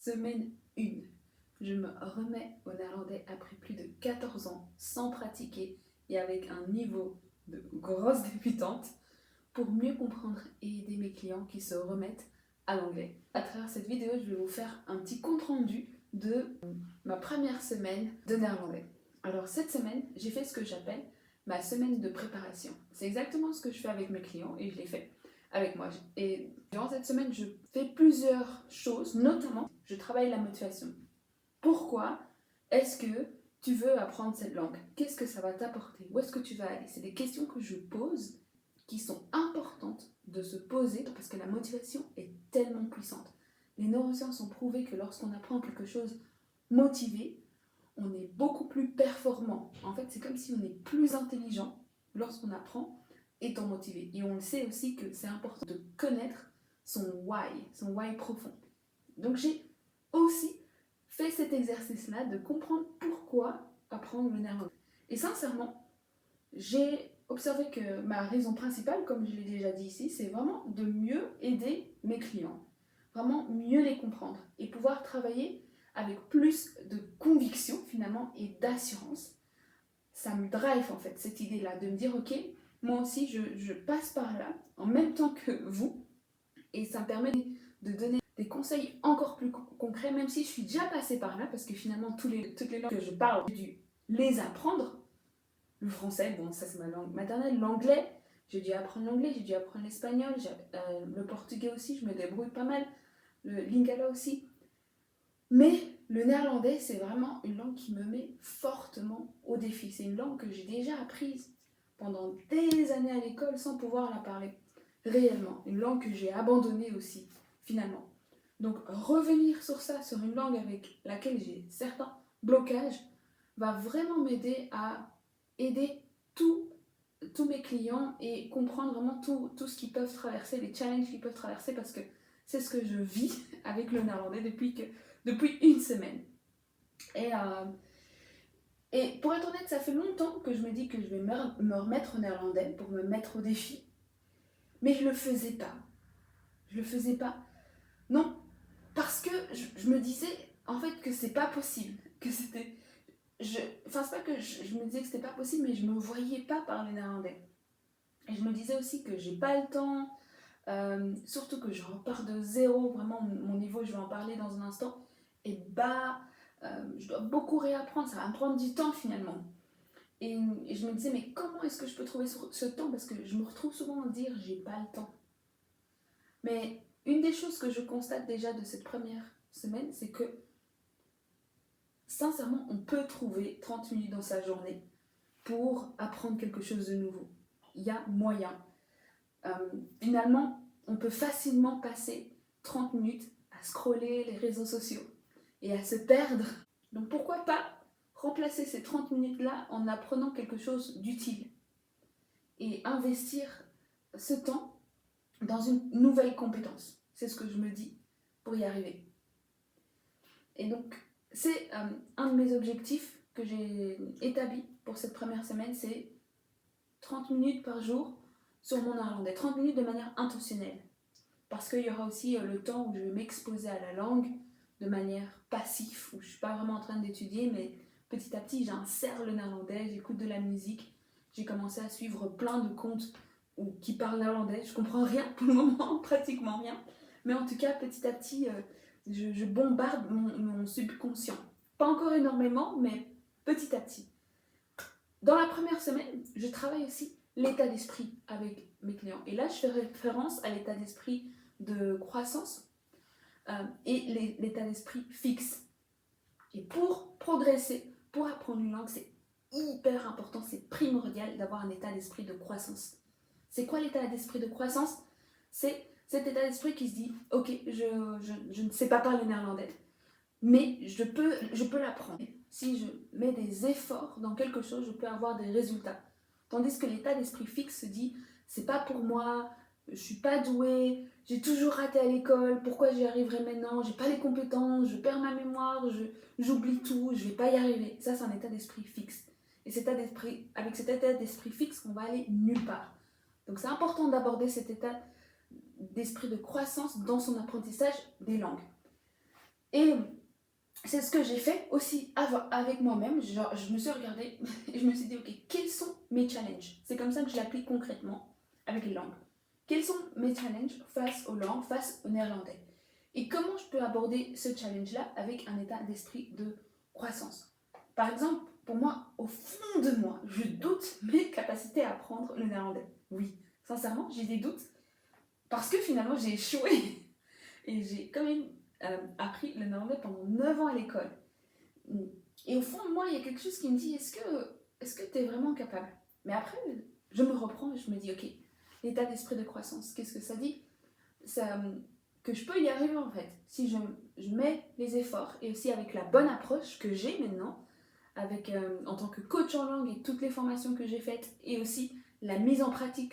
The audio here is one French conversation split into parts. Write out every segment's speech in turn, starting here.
Semaine 1. Je me remets au néerlandais après plus de 14 ans sans pratiquer et avec un niveau de grosse débutante pour mieux comprendre et aider mes clients qui se remettent à l'anglais. À travers cette vidéo, je vais vous faire un petit compte-rendu de ma première semaine de néerlandais. Alors cette semaine, j'ai fait ce que j'appelle ma semaine de préparation. C'est exactement ce que je fais avec mes clients et je l'ai fait avec moi. Et durant cette semaine, je fais plusieurs choses, notamment, je travaille la motivation. Pourquoi est-ce que tu veux apprendre cette langue? Qu'est-ce que ça va t'apporter? Où est-ce que tu vas aller? C'est des questions que je pose qui sont importantes de se poser parce que la motivation est tellement puissante. Les neurosciences ont prouvé que lorsqu'on apprend quelque chose motivé, on est beaucoup plus performant. En fait, c'est comme si on est plus intelligent lorsqu'on apprend étant motivé. Et on le sait aussi que c'est important de connaître son why profond. Donc j'ai aussi fait cet exercice-là de comprendre pourquoi apprendre le néerlandais. Et sincèrement, j'ai observé que ma raison principale, comme je l'ai déjà dit ici, c'est vraiment de mieux aider mes clients, vraiment mieux les comprendre et pouvoir travailler avec plus de conviction finalement et d'assurance. Ça me drive en fait cette idée-là de me dire ok, moi aussi je passe par là en même temps que vous et ça me permet de donner des conseils encore plus concrets même si je suis déjà passée par là parce que finalement toutes les langues que je parle, j'ai dû les apprendre. Le français, bon ça c'est ma langue maternelle, l'anglais, j'ai dû apprendre l'anglais, j'ai dû apprendre l'espagnol, le portugais aussi, je me débrouille pas mal, le lingala aussi. Mais le néerlandais, c'est vraiment une langue qui me met fortement au défi. C'est une langue que j'ai déjà apprise pendant des années à l'école sans pouvoir la parler réellement. Une langue que j'ai abandonnée aussi, finalement. Donc revenir sur ça, sur une langue avec laquelle j'ai certains blocages, va vraiment m'aider à aider tous mes clients et comprendre vraiment tout ce qu'ils peuvent traverser, les challenges qu'ils peuvent traverser parce que c'est ce que je vis avec le néerlandais depuis une semaine. Et pour être honnête, ça fait longtemps que je me dis que je vais me remettre au néerlandais pour me mettre au défi. Mais je le faisais pas. Je le faisais pas. Non, parce que je me disais en fait que c'est pas possible. Que c'était. Enfin, c'est pas que je me disais que c'était pas possible, mais je me voyais pas parler néerlandais. Et je me disais aussi que j'ai pas le temps. Surtout que je repars de zéro, vraiment mon niveau, je vais en parler dans un instant, et je dois beaucoup réapprendre, ça va me prendre du temps finalement. Et je me disais, mais comment est-ce que je peux trouver ce temps? Parce que je me retrouve souvent à dire, j'ai pas le temps. Mais une des choses que je constate déjà de cette première semaine, c'est que sincèrement, on peut trouver 30 minutes dans sa journée pour apprendre quelque chose de nouveau. Il y a moyen. Finalement, on peut facilement passer 30 minutes à scroller les réseaux sociaux et à se perdre. Donc pourquoi pas remplacer ces 30 minutes-là en apprenant quelque chose d'utile et investir ce temps dans une nouvelle compétence. C'est ce que je me dis pour y arriver. Et donc, c'est un de mes objectifs que j'ai établi pour cette première semaine, c'est 30 minutes par jour sur mon néerlandais, 30 minutes de manière intentionnelle. Parce qu'il y aura aussi le temps où je vais m'exposer à la langue de manière passive, où je ne suis pas vraiment en train d'étudier, mais petit à petit j'insère le néerlandais, j'écoute de la musique, j'ai commencé à suivre plein de comptes qui parlent néerlandais, je comprends rien pour le moment, pratiquement rien, mais en tout cas petit à petit je bombarde mon subconscient. Pas encore énormément, mais petit à petit. Dans la première semaine, je travaille aussi l'état d'esprit avec mes clients. Et là, je fais référence à l'état d'esprit de croissance et l'état d'esprit fixe. Et pour progresser, pour apprendre une langue, c'est hyper important, c'est primordial d'avoir un état d'esprit de croissance. C'est quoi l'état d'esprit de croissance? C'est cet état d'esprit qui se dit, ok, je ne sais pas parler néerlandais, mais je peux l'apprendre. Si je mets des efforts dans quelque chose, je peux avoir des résultats. Tandis que l'état d'esprit fixe se dit, c'est pas pour moi, je suis pas douée, j'ai toujours raté à l'école, pourquoi j'y arriverai maintenant, j'ai pas les compétences, je perds ma mémoire, j'oublie tout, je vais pas y arriver. Ça, c'est un état d'esprit fixe. Et avec cet état d'esprit fixe, on va aller nulle part. Donc c'est important d'aborder cet état d'esprit de croissance dans son apprentissage des langues. Et c'est ce que j'ai fait aussi avec moi-même. Genre, je me suis regardée et je me suis dit, ok, quels sont mes challenges? C'est comme ça que je l'applique concrètement avec les langues. Quels sont mes challenges face aux langues, face au néerlandais? Et comment je peux aborder ce challenge-là avec un état d'esprit de croissance? Par exemple, pour moi, au fond de moi, je doute mes capacités à apprendre le néerlandais. Oui, sincèrement, j'ai des doutes parce que finalement, j'ai échoué. Et j'ai quand même appris le néerlandais pendant 9 ans à l'école. Et au fond de moi, il y a quelque chose qui me dit, est-ce que tu es vraiment capable? Mais après, je me reprends et je me dis, ok, l'état d'esprit de croissance, qu'est-ce que ça dit? Ça, que je peux y arriver en fait, si je mets les efforts et aussi avec la bonne approche que j'ai maintenant, avec, en tant que coach en langue et toutes les formations que j'ai faites, et aussi la mise en pratique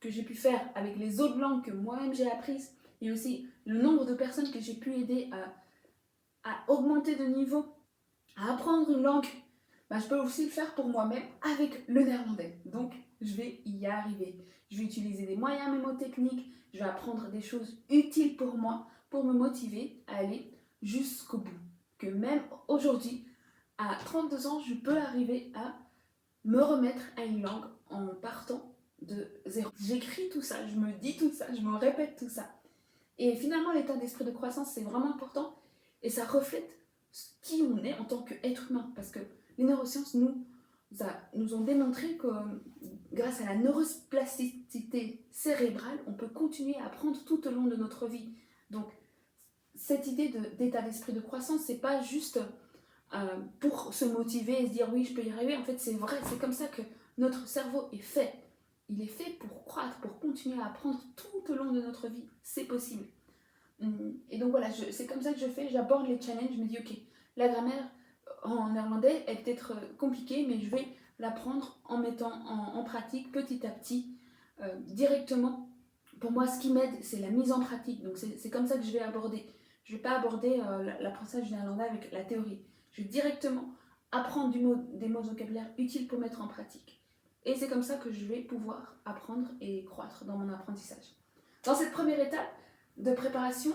que j'ai pu faire avec les autres langues que moi-même j'ai apprises, et aussi le nombre de personnes que j'ai pu aider à augmenter de niveau, à apprendre une langue, bah, je peux aussi le faire pour moi-même avec le néerlandais. Donc, je vais y arriver. Je vais utiliser des moyens mémotechniques, je vais apprendre des choses utiles pour moi, pour me motiver à aller jusqu'au bout. Que même aujourd'hui, à 32 ans, je peux arriver à me remettre à une langue en partant de zéro. J'écris tout ça, je me dis tout ça, je me répète tout ça. Et finalement, l'état d'esprit de croissance, c'est vraiment important et ça reflète qui on est en tant qu'être humain. Parce que les neurosciences nous ont démontré que grâce à la neuroplasticité cérébrale, on peut continuer à apprendre tout au long de notre vie. Donc, cette idée d'état d'esprit de croissance, c'est pas juste pour se motiver et se dire oui, je peux y arriver. En fait, c'est vrai, c'est comme ça que notre cerveau est fait. Il est fait pour croître, pour continuer à apprendre tout au long de notre vie. C'est possible. Et donc voilà, c'est comme ça que je fais. J'aborde les challenges. Je me dis, ok, la grammaire en néerlandais est peut-être compliquée, mais je vais l'apprendre en mettant en pratique petit à petit, directement. Pour moi, ce qui m'aide, c'est la mise en pratique. Donc c'est comme ça que je vais aborder. Je ne vais pas aborder l'apprentissage du néerlandais avec la théorie. Je vais directement apprendre des mots de vocabulaire utiles pour mettre en pratique. Et c'est comme ça que je vais pouvoir apprendre et croître dans mon apprentissage. Dans cette première étape de préparation,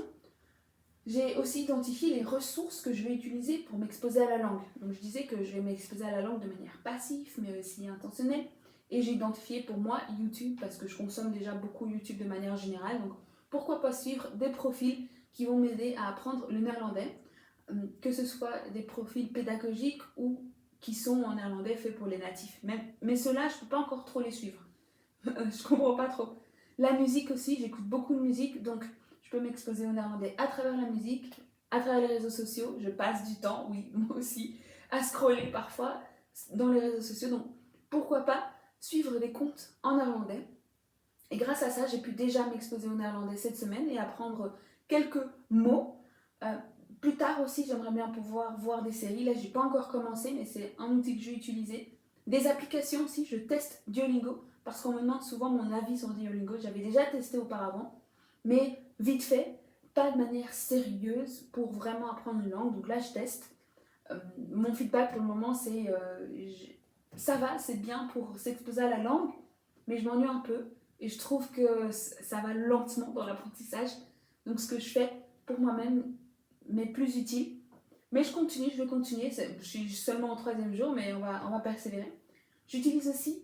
j'ai aussi identifié les ressources que je vais utiliser pour m'exposer à la langue. Donc je disais que je vais m'exposer à la langue de manière passive, mais aussi intentionnelle. Et j'ai identifié pour moi YouTube, parce que je consomme déjà beaucoup YouTube de manière générale. Donc pourquoi pas suivre des profils qui vont m'aider à apprendre le néerlandais, que ce soit des profils pédagogiques ou qui sont en néerlandais faits pour les natifs. Mais ceux-là, je ne peux pas encore trop les suivre. Je comprends pas trop. La musique aussi, j'écoute beaucoup de musique, donc je peux m'exposer au néerlandais à travers la musique, à travers les réseaux sociaux. Je passe du temps, oui, moi aussi, à scroller parfois dans les réseaux sociaux. Donc pourquoi pas suivre des comptes en néerlandais. Et grâce à ça, j'ai pu déjà m'exposer au néerlandais cette semaine et apprendre quelques mots. Plus tard aussi, j'aimerais bien pouvoir voir des séries. Là, j'ai pas encore commencé, mais c'est un outil que je vais utiliser. Des applications aussi, je teste Duolingo parce qu'on me demande souvent mon avis sur Duolingo. J'avais déjà testé auparavant, mais vite fait, pas de manière sérieuse pour vraiment apprendre une langue. Donc là, je teste. Mon feedback pour le moment, c'est ça va, c'est bien pour s'exposer à la langue, mais je m'ennuie un peu et je trouve que ça va lentement dans l'apprentissage. Donc ce que je fais pour moi-même m'est plus utile. Mais je vais continuer. Je suis seulement au 3e jour, mais on va persévérer. J'utilise aussi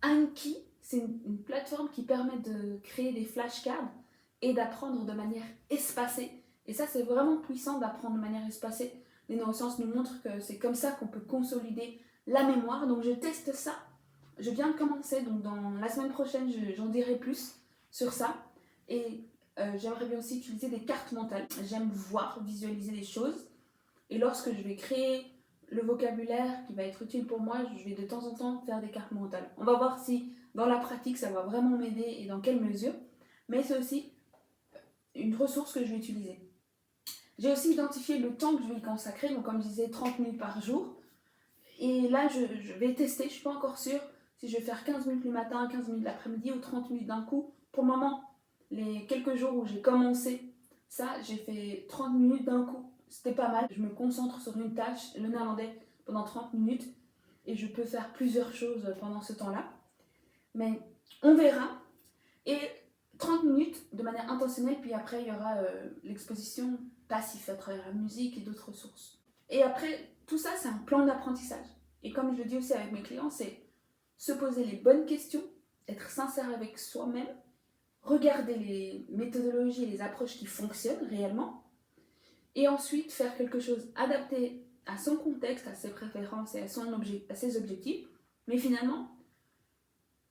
Anki, c'est une plateforme qui permet de créer des flashcards et d'apprendre de manière espacée. Et ça, c'est vraiment puissant d'apprendre de manière espacée. Les neurosciences nous montrent que c'est comme ça qu'on peut consolider la mémoire. Donc je teste ça. Je viens de commencer, donc dans la semaine prochaine, j'en dirai plus sur ça. Et j'aimerais bien aussi utiliser des cartes mentales. J'aime voir, visualiser les choses. Et lorsque je vais créer le vocabulaire qui va être utile pour moi, je vais de temps en temps faire des cartes mentales. On va voir si dans la pratique ça va vraiment m'aider et dans quelle mesure. Mais c'est aussi une ressource que je vais utiliser. J'ai aussi identifié le temps que je vais y consacrer, donc comme je disais 30 minutes par jour. Et là je vais tester, je ne suis pas encore sûre si je vais faire 15 minutes le matin, 15 minutes l'après-midi ou 30 minutes d'un coup. Pour le moment, les quelques jours où j'ai commencé ça, j'ai fait 30 minutes d'un coup. C'était pas mal. Je me concentre sur une tâche, le néerlandais, pendant 30 minutes et je peux faire plusieurs choses pendant ce temps-là. Mais on verra. Et 30 minutes de manière intentionnelle, puis après il y aura l'exposition passif à travers la musique et d'autres sources. Et après, tout ça, c'est un plan d'apprentissage. Et comme je le dis aussi avec mes clients, c'est se poser les bonnes questions, être sincère avec soi-même, regarder les méthodologies et les approches qui fonctionnent réellement, et ensuite faire quelque chose adapté à son contexte, à ses préférences et à ses objectifs. Mais finalement,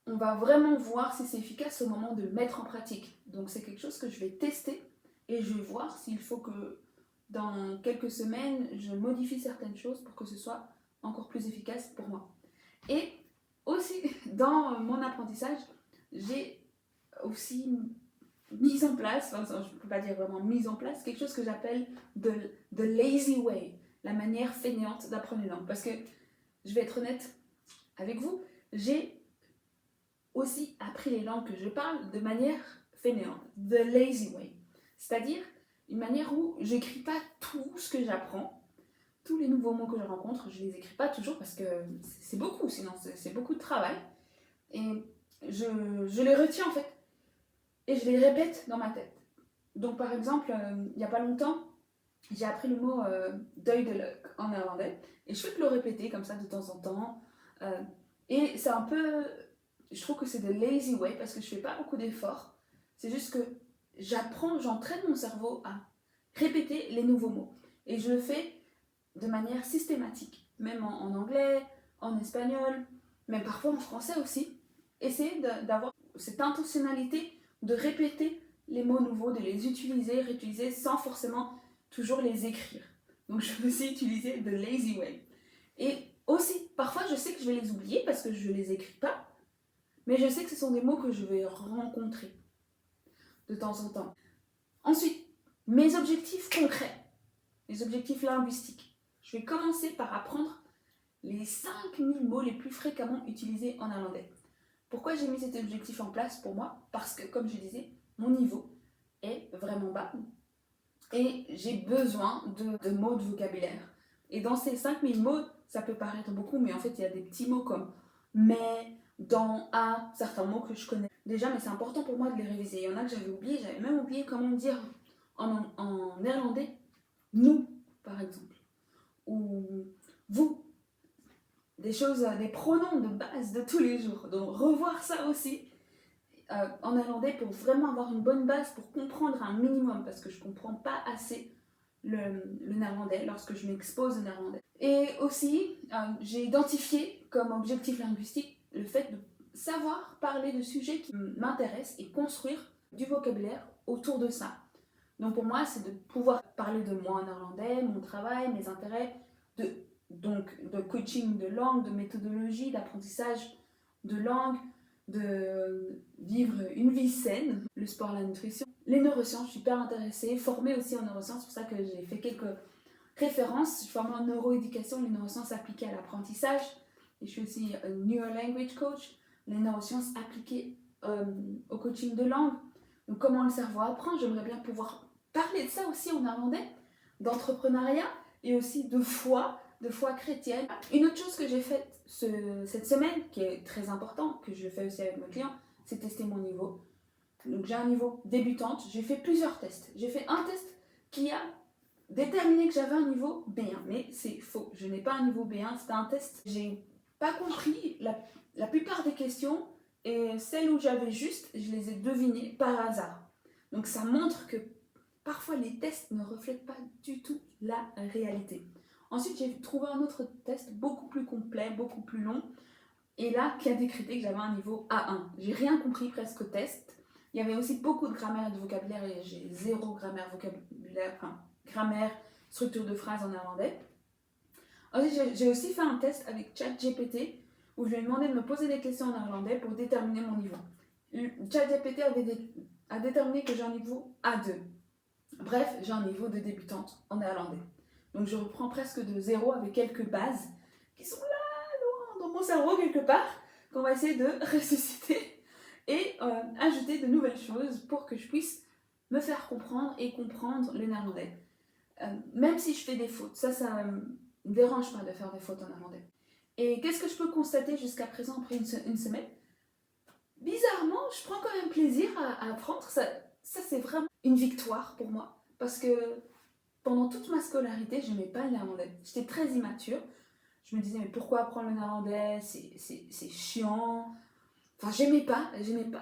on va vraiment voir si c'est efficace au moment de le mettre en pratique. Donc c'est quelque chose que je vais tester et je vais voir s'il faut que dans quelques semaines, je modifie certaines choses pour que ce soit encore plus efficace pour moi. Et aussi, dans mon apprentissage, j'ai aussi mis en place, enfin, je ne peux pas dire vraiment mise en place, quelque chose que j'appelle the lazy way, la manière fainéante d'apprendre une langue. Parce que, je vais être honnête avec vous, j'ai aussi appris les langues que je parle de manière fainéante, the lazy way. C'est-à-dire une manière où j'écris pas tout ce que j'apprends, tous les nouveaux mots que je rencontre, je les écris pas toujours parce que c'est beaucoup, sinon c'est beaucoup de travail. Et je les retiens en fait, et je les répète dans ma tête. Donc par exemple, il n'y a pas longtemps, j'ai appris le mot deuil de luck en néerlandais, et je fais que le répéter comme ça de temps en temps. Et c'est un peu, je trouve que c'est de lazy way parce que je fais pas beaucoup d'efforts. C'est juste que j'entraîne mon cerveau à répéter les nouveaux mots. Et je le fais de manière systématique, même en anglais, en espagnol, même parfois en français aussi. Essayer d'avoir cette intentionnalité de répéter les mots nouveaux, de les utiliser, réutiliser sans forcément toujours les écrire. Donc je vais aussi utiliser the lazy way. Et aussi, parfois je sais que je vais les oublier parce que je ne les écris pas, mais je sais que ce sont des mots que je vais rencontrer de temps en temps. Ensuite, mes objectifs concrets, les objectifs linguistiques. Je vais commencer par apprendre les 5000 mots les plus fréquemment utilisés en néerlandais. Pourquoi j'ai mis cet objectif en place pour moi? Parce que, comme je disais, mon niveau est vraiment bas et j'ai besoin de mots de vocabulaire. Et dans ces 5000 mots, ça peut paraître beaucoup, mais en fait, il y a des petits mots comme mais, dans, à, certains mots que je connais déjà, mais c'est important pour moi de les réviser. Il y en a que j'avais même oublié comment dire en néerlandais nous, par exemple, ou vous, des choses, des pronoms de base de tous les jours. Donc revoir ça aussi en néerlandais pour vraiment avoir une bonne base pour comprendre un minimum, parce que je ne comprends pas assez le néerlandais lorsque je m'expose au néerlandais. Et aussi, j'ai identifié comme objectif linguistique le fait de savoir parler de sujets qui m'intéressent et construire du vocabulaire autour de ça. Donc pour moi, c'est de pouvoir parler de moi en néerlandais, mon travail, mes intérêts, de coaching de langue, de méthodologie, d'apprentissage de langue, de vivre une vie saine, le sport, la nutrition. Les neurosciences, je suis hyper intéressée, formée aussi en neurosciences, c'est pour ça que j'ai fait quelques références. Je suis formée en neuroéducation, les neurosciences appliquées à l'apprentissage, et je suis aussi Neuro-Language Coach, les neurosciences appliquées au coaching de langue. Donc comment le cerveau apprend, j'aimerais bien pouvoir parler de ça aussi en néerlandais, d'entrepreneuriat et aussi de foi chrétienne. Une autre chose que j'ai faite cette semaine, qui est très important, que je fais aussi avec mes clients, c'est tester mon niveau. Donc j'ai un niveau débutante, j'ai fait plusieurs tests. J'ai fait un test qui a déterminé que j'avais un niveau B1, mais c'est faux, je n'ai pas un niveau B1, c'était un test. J'ai pas compris la plupart des questions, et celles où j'avais juste, je les ai devinées par hasard. Donc ça montre que parfois les tests ne reflètent pas du tout la réalité. Ensuite, j'ai trouvé un autre test beaucoup plus complet, beaucoup plus long, et là, qui a décrété que j'avais un niveau A1. J'ai rien compris presque au test. Il y avait aussi beaucoup de grammaire et de vocabulaire, et j'ai zéro grammaire, vocabulaire, enfin, grammaire, structure de phrase en néerlandais. Ensuite, j'ai aussi fait un test avec ChatGPT, où je lui ai demandé de me poser des questions en néerlandais pour déterminer mon niveau. ChatGPT a déterminé que j'ai un niveau A2. Bref, j'ai un niveau de débutante en néerlandais. Donc je reprends presque de zéro avec quelques bases qui sont là, loin dans mon cerveau quelque part, qu'on va essayer de ressusciter et ajouter de nouvelles choses pour que je puisse me faire comprendre et comprendre le néerlandais. Même si je fais des fautes, ça me dérange pas de faire des fautes en néerlandais. Et qu'est-ce que je peux constater jusqu'à présent après une semaine? Bizarrement, je prends quand même plaisir à apprendre. Ça c'est vraiment une victoire pour moi. Parce que pendant toute ma scolarité, je n'aimais pas le néerlandais. J'étais très immature. Je me disais, mais pourquoi apprendre le néerlandais? C'est chiant. Enfin, j'aimais pas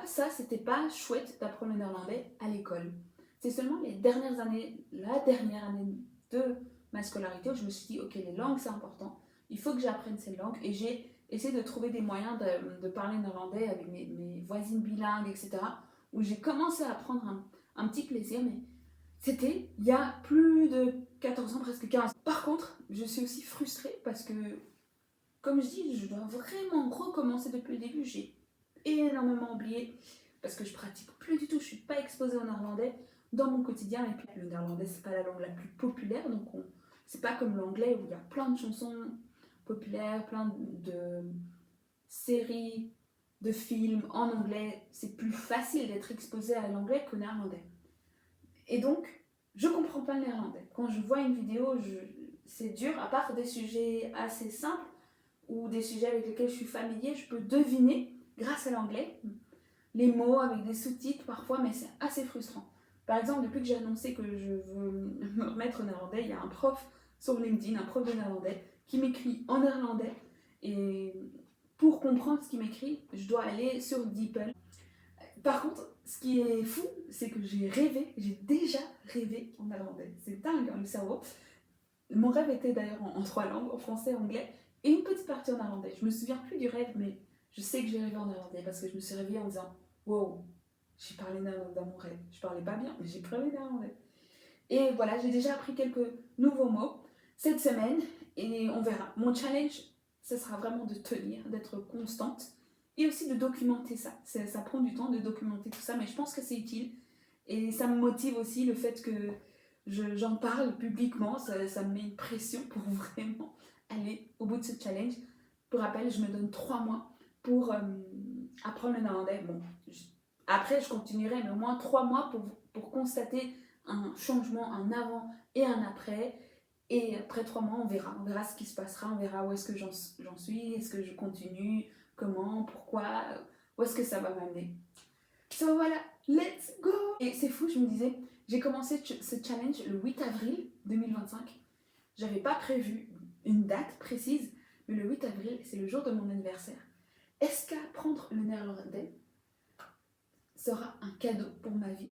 ça, c'était pas chouette d'apprendre le néerlandais à l'école. C'est seulement les dernières années, la dernière année de ma scolarité où je me suis dit, ok, les langues c'est important, il faut que j'apprenne ces langues et j'ai essayé de trouver des moyens de parler néerlandais avec mes voisines bilingues, etc. Où j'ai commencé à prendre un petit plaisir, mais c'était il y a plus de 14 ans, presque 15. Par contre, je suis aussi frustrée parce que, comme je dis, je dois vraiment recommencer depuis le début. J'ai énormément oublié parce que je pratique plus du tout, je suis pas exposée au néerlandais dans mon quotidien. Et puis le néerlandais, c'est pas la langue la plus populaire, donc c'est pas comme l'anglais où il y a plein de chansons populaires, plein de séries, de films en anglais. C'est plus facile d'être exposé à l'anglais qu'au néerlandais. Et donc, je comprends pas le néerlandais. Quand je vois une vidéo, c'est dur, à part des sujets assez simples ou des sujets avec lesquels je suis familier, je peux deviner, grâce à l'anglais, les mots avec des sous-titres parfois, mais c'est assez frustrant. Par exemple, depuis que j'ai annoncé que je veux me remettre au néerlandais, il y a un prof sur LinkedIn, un prof de néerlandais, qui m'écrit en néerlandais. Et pour comprendre ce qu'il m'écrit, je dois aller sur DeepL. Par contre, ce qui est fou, c'est que j'ai déjà rêvé en néerlandais. C'est dingue, hein, le cerveau. Mon rêve était d'ailleurs en 3 langues, en français, anglais, et une petite partie en néerlandais. Je me souviens plus du rêve, mais je sais que j'ai rêvé en néerlandais parce que je me suis réveillée en disant wow, j'ai parlé néerlandais dans mon rêve. Je parlais pas bien, mais j'ai parlé néerlandais. Et voilà, j'ai déjà appris quelques nouveaux mots cette semaine et on verra. Mon challenge, ce sera vraiment de tenir, d'être constante et aussi de documenter ça. Ça prend du temps de documenter tout ça, mais je pense que c'est utile et ça me motive aussi le fait que j'en parle publiquement. Ça me met une pression pour vraiment aller au bout de ce challenge. Pour rappel, je me donne 3 mois pour apprendre le néerlandais. Bon, après, je continuerai, mais au moins 3 mois pour constater un changement, un avant et un après. Et après 3 mois, on verra ce qui se passera, on verra où est-ce que j'en suis, est-ce que je continue, comment, pourquoi, où est-ce que ça va m'amener. So voilà, let's go! Et c'est fou, je me disais, j'ai commencé ce challenge le 8 avril 2025. J'avais pas prévu une date précise, mais le 8 avril, c'est le jour de mon anniversaire. Est-ce qu'apprendre le néerlandais sera un cadeau pour ma vie?